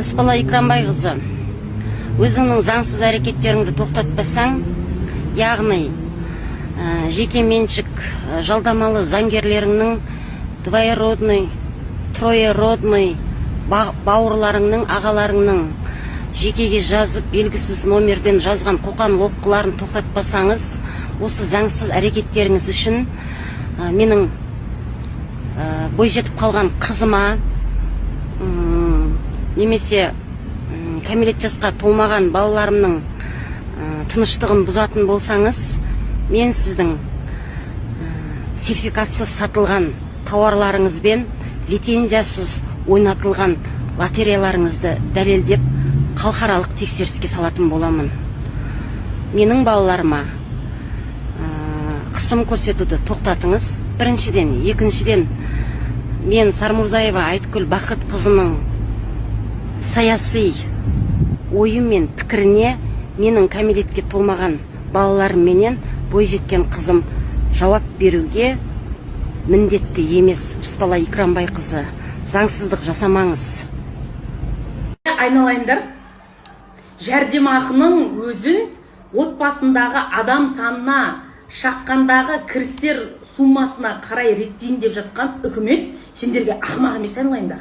Рысбала Икрамбайқызы, өзіңнің заңсыз әрекеттеріңді тоқтатпасаң, яғни жеке меншік жалдамалы заңгерлеріңнің двоеродный, троеродный бауырларыңның, ағаларыңның жекеге жазып, белгісіз номерден жазған қоқан лоққыларын тоқтатпасаңыз, осы заңсыз әрекеттеріңіз үшін менің бойжетіп қалған қызыма немесе кәмелет жасқа толмаған балаларымның тыныштығын бұзатын болсаңыз, мен сіздің сертификатсыз сатылған тауарларыңызбен лицензиясыз ойнатылған лотереяларыңызды дәлелдеп халықаралық тексеріске салатын боламын. Менің балаларыма қысым көрсетуді тоқтатыңыз. Біріншіден, екіншіден, мен Сармурзаева Айткүл Бақыт қызының саяси ойы мен пікіріне менің кәмелетке толмаған балаларым менен бойжеткен қызым жауап беруге міндетті емес. Рысбала Икрамбайқызы, заңсыздық жасамаңыз. Айналайындар, жәрдемақының өзін отбасындағы адам санына шаққандағы кірістер суммасына қарай реттейін деп жатқан үкімет сендерге ақымақ емес. Айналайындар,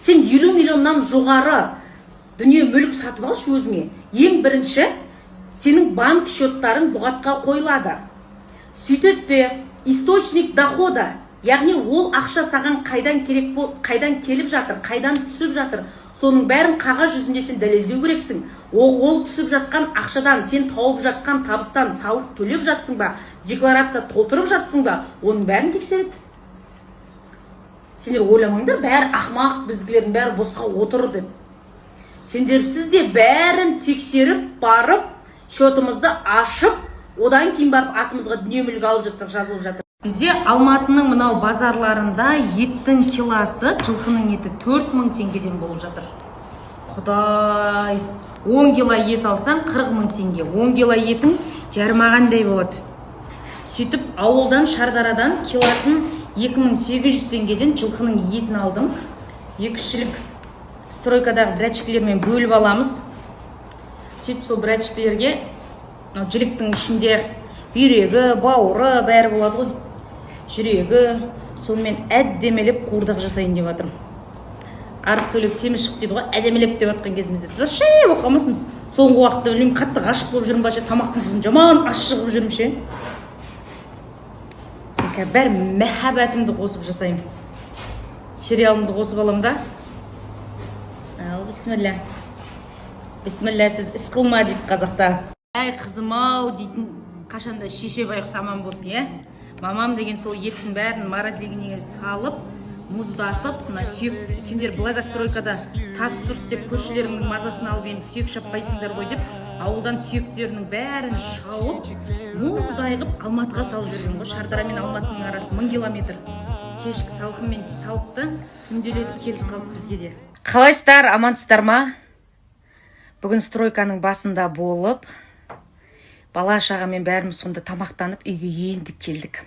сен 50 миллионнан жоғары дүние мүлік сатып алшы өзіңе. Ең бірінші, сенің банк счеттарың бұғатқа қойылады. Сөйтетте источник дохода, яғни ол ақша саған қайдан керек бол, қайдан келіп жатыр, қайдан түсіп жатыр, соның бәрін қағаз жүзінде сен дәлелдеу керексің. Ол түсіп жатқан ақшадан, сен тауып жатқан табыстан салық төлеп жатсың ба, декларация толтырып жатсың ба, оның бәрін тексереді. Сендер ойламаңдар, бәрі ақымақ, біздікілердің бәрі босқа отыр деп. Сендерсіз де бәрін тексеріп, барып, счетымызды ашып, одан кейін барып атымызға дүние мүлік алып жатсақ жазылып жатыр. Бізде Алматының мынау базарларында еттің килосы, жылқының еті 4000 теңгеден болып жатыр. Құдай, 10 кило ет алсаң 40 000 теңге. 10 кило етің жармағандай болады. Сөйтіп ауылдан, Шардарадан килосын 2800 теңгеден жылқының етін алдым. 2 кішілік стройкадағы брачкілермен бөліп аламыз. Сөйтіп сол брачкілерге жіліктің ішінде бүйрегі, бауыры бәрі болады ғой. Жүрегі, сонымен әдемелеп қуырдақ жасайын деп жатырмын. Арық сөйлеп семіз шық дейді ғой, әдемелеп деп жатқан кезімізде. Зашай оқамасын. Соңғы уақытта білмеймін, қатты ғашық болып жүрмін ба, тамақтың тұзын жаман ашық қылып жүрмін ше. Бәрі мәхаббатымды қосып жасаймын. Сериалымды қосып алам да. Бисмилля. Бисмилля, сіз іс қылма дейді қазақта. Әй қызым-ау дейтін қашанда шеше байқұс аман болсын, е? Мамам деген сол еттің бәрін морозильниге салып, мұздатып, сүйек, сендер благостройкада тас тұрс деп көршілеріңнің мазасын алып, енді сүйек шаппайсыңдар ғой деп, ауылдан сүйектерінің бәрін шауып, мұздай қып Алматыға салып жүрген ғой. Шардара мен Алматының арасы 1000 километр. Кешкі салқынмен салыпты, күнделетіп келіп қалып бізге де. Қалайсыздар, амансыздар ма? Бүгін стройканың басында болып, бала шағамен бәріміз сонда тамақтанып үйге енді келдік.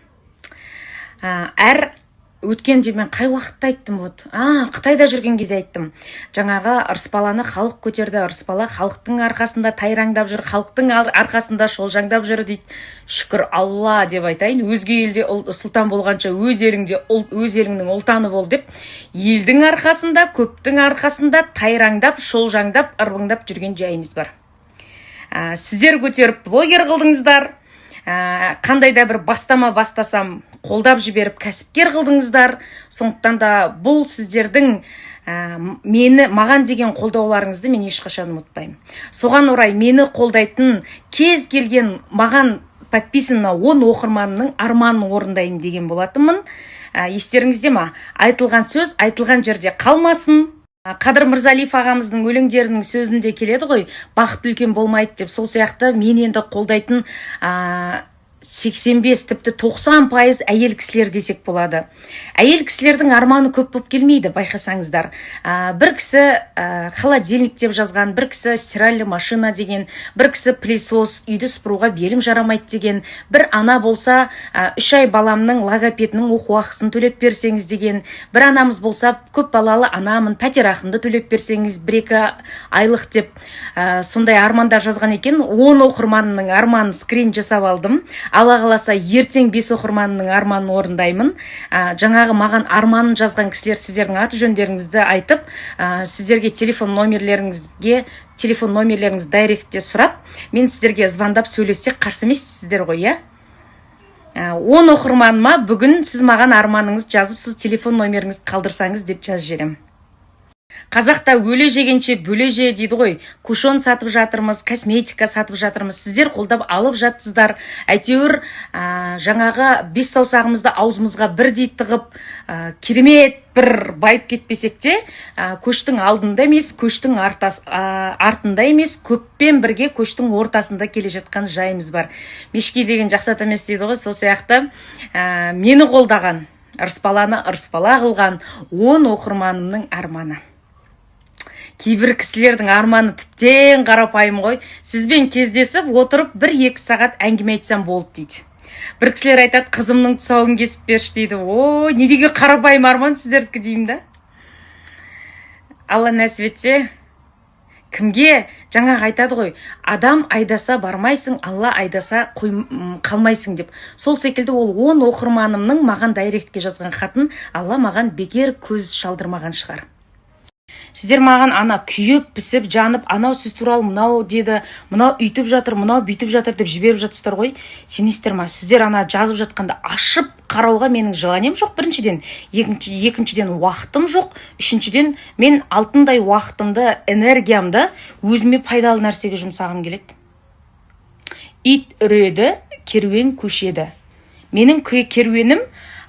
Өткен де мен қай уақытта айттым вот. Қытайда жүрген кезде айттым. Жаңағы Рысбаланы халық көтерді. Рысбала халықтың арқасында тайраңдап жүр, халықтың арқасында шолжаңдап жүр дейді. Шүкір Алла деп айтайын. Өзге елде сұлтан болғанша өз еліңнің ұлтаны бол деп. Елдің арқасында, көптің арқасында тайраңдап, шолжаңдап, ырбыңдап жүрген жайымыз бар. Сіздер көтеріп блогер қылдыңыздар. Қандай да бір бастама бастасам қолдап жіберіп кәсіпкер қылдыңыздар. Сондықтан да бұл сіздердің маған деген қолдауларыңызды мен ешқашан ұмытпаймын. Соған орай мені қолдайтын кез келген маған подписана 10 оқырманның арманын орындайын деген болатынмын. Естеріңізде ма? Айтылған сөз айтылған жерде қалмасын. Қадыр Мырзалиев ағамыздың өлеңдерінің сөзінде келеді ғой, бақыт үлкен болмайды деп. Сол сияқты мен енді қолдайтын 85 тіпті 90% әйел кісілер десек болады. Әйел кісілердің арманы көп болып келмейді, байқасаңыздар. Бір кісі холодильник деп жазған, бір кісі стиральный машина деген, бір кісі пылесос, үйді сыпыруға белім жарамайды деген, бір ана болса 3 ай баламның логопедінің оқу ақысын төлеп берсеңіз деген, бір анамыз болса көп балалы анамын, пәтер ақымды төлеп берсеңіз 1-2 айлық деп сондай армандар жазған екен. 10 оқырманның арманын скрин жасап алдым. Алла қаласа ертең 5 оқырманның арманын орындаймын. Жаңағы маған арманын жазған кісілер сіздердің аты жөндеріңізді айтып, сіздерге телефон номерлеріңізді дайректте сұрап, мен сіздерге звондап сөйлессек қарсы емессіздер ғой, иә? 10 оқырманыма бүгін сіз маған арманыңыз жазып, сіз телефон номеріңізді қалдырсаңыз деп жазып жіберемін. Қазақта өле жегенше бөле же дейді ғой. Кушон сатып жатырмыз, косметика сатып жатырмыз. Сіздер қолдап алып жатсыздар. Әйтеуір жаңағы 5 саусағымызды аузымызға бірдей тығып, керемет бір байып кетпесек те, көштің алдында емес, көштің артында емес, көппен бірге көштің ортасында келе жатқан жайымыз бар. Мешкей деген жақсы ат емес дейді ғой. Сол сияқты мені қолдаған, ырыспаланы ырыспала қылған 10 оқырманымның арманы. Кейбір кісілердің арманы тіптен қарапайым ғой. Сізбен кездесіп, отырып 1-2 сағат әңгіме айтсам болды дейді. Бір кісілер айтады, қызымның тұсауын кесіп берші дейді. Ой, не деген қарапайым арман сіздердікі деймін да. Алла нәсіп етсе, кімге жаңағы айтады ғой, адам айдаса бармайсың, Алла айдаса қалмайсың деп. Сол секілді ол 10 оқырманымның маған дайректке жазған хатын Алла маған бекер көз шалдырмаған шығар. Сіздер маған ана күйіп, пісіп, жанып, анау сіз туралы мынау деді, мынау үйтіп жатыр, мынау бүйтіп жатыр деп жіберіп жатсыздар ғой. Сенесіздер ма? Сіздер ана жазып жатқанда ашып қарауға менің желанием жоқ, біріншіден. Екіншіден уақытым жоқ. Үшіншіден мен алтындай уақытымды, энергиямды өзіме пайдалы нәрсеге жұмсағым келеді. Ит үреді, керуен көшеді. Менің керуенім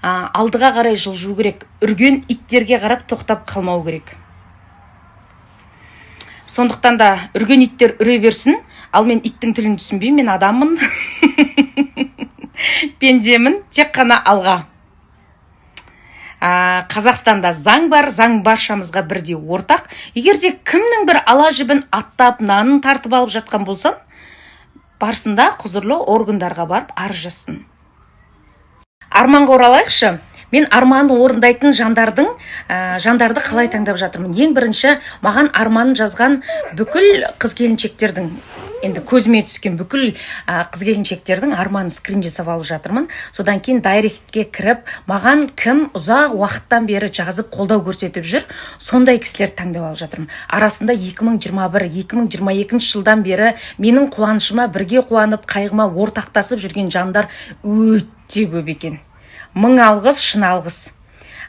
алдыға қарай жылжу керек. Үрген иттерге қарап тоқтап қалмау керек. Сондықтан да үрген иттер үре берсін, ал мен иттің тілін түсінбеймін, мен адаммын. Пендемін, тек қана алға. Қазақстанда заң бар, заң баршамызға бірдей ортақ. Егерде кімнің бір ала жібін аттап, нанын тартып алып жатқан болсам, барсында құзырлы органдарға барып арыз жазсын. Арманға оралайықшы. Мен арманды орындайтын жандарды қалай таңдап жатырмын. Ең бірінші маған арманын жазған бүкіл қыз-келіншектердің, енді көзіме түскен бүкіл қыз-келіншектердің арманын скрин жасап алып жатырмын. Содан кейін дайректке кіріп, маған кім ұзақ уақыттан бері жазып қолдау көрсетіп жүр, сондай кісілер таңдап алып жатырмын. Арасында 2021-2022 жылдан бері менің қуанышыма бірге қуанып, қайғыма ортақтасып жүрген жандар өте көп екен. 1000 алғыс, шын алғыс.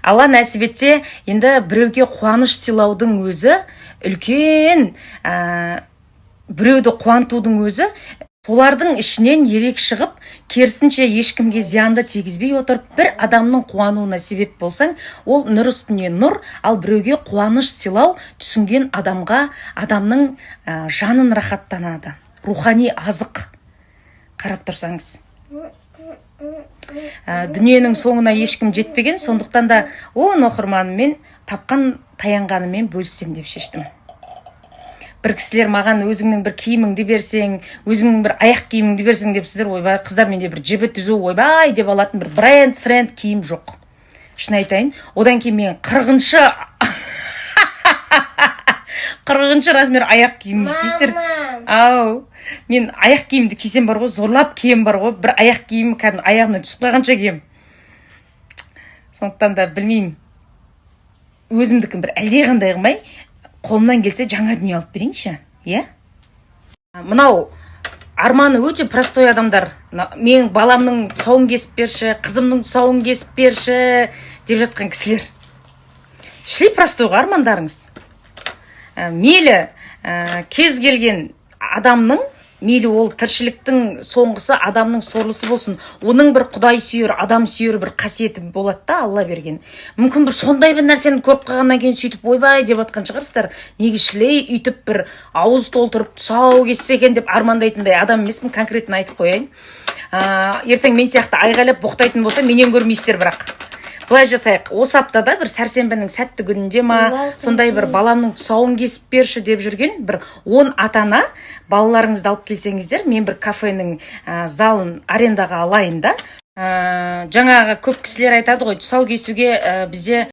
Алла нәсіп етсе, енді біреуге қуаныш сыйлаудың өзі, үлкен біреуді қуантудың өзі, солардың ішінен ерек шығып, керісінше ешкімге зиянды тигізбей отырып, бір адамның қуануына себеп болсаң, ол нұр үстіне нұр, ал біреуге қуаныш сыйлау түсінген адамға, адамның жанын рахаттанады. Рухани азық. Қарап тұрсаңыз. Дүниенің соңына ешкім жетпеген, сондықтан да 10 оқырманыммен тапқан таянғанымен бөліссем деп шештім. Бір кісілер маған өзіңнің бір киіміңді берсең, өзіңнің бір аяқ киіміңді берсең деп сіздер, ойбай, қыздар менде бір жібі түзу, ойбай деп алатын бір бренд киім жоқ. Шын айтайын, одан кейін мен 40-шы размер аяқ киім іздейсіздер. Ау, мен аяқ киімді кисем бар ғой, зорлап кием бар ғой, бір аяқ киім кәдімгі аяғымнан түсіп қойғанша кием. Сондықтан да білмеймін, өзімдікін бір әлдеқандай қылмай, қолымнан келсе жаңа дүние алып берейінші, иә? Мынау арманы өте простой адамдар. Мен баламның тұсауын кесіп берші, қызымның тұсауын кесіп берші деп жатқан кісілер. Шли простойға армандарыңыз. Мейлі кез келген адамның мейлі ол тіршіліктің соңғысы адамның сорлысы болсын, оның бір құдай сүйер, адам сүйер бір қасиеті болады да, Алла берген. Мүмкін бір сондай бір нәрсені көріп қалғаннан кейін сөйтіп ойбай деп жатқан шығарсыздар. Неге шілей үйтіп бір ауыз толтырып тұсау кессе екен деп армандайтындай адам емеспін, конкретно айтып қояйын. Ертең мен сияқты айғайлап боқтайтын болса менен көрмейсіздер. Бірақ былай жасайық, осы аптада бір сәрсенбінің сәтті күнінде ма, сондай бір баламның тұсауын кесіп берші деп жүрген бір 10 ата-ана балаларыңызды алып келсеңіздер, мен бір кафенің залын арендаға алайын да. Жаңағы көп кісілер айтады ғой, тұсау кесуге бізде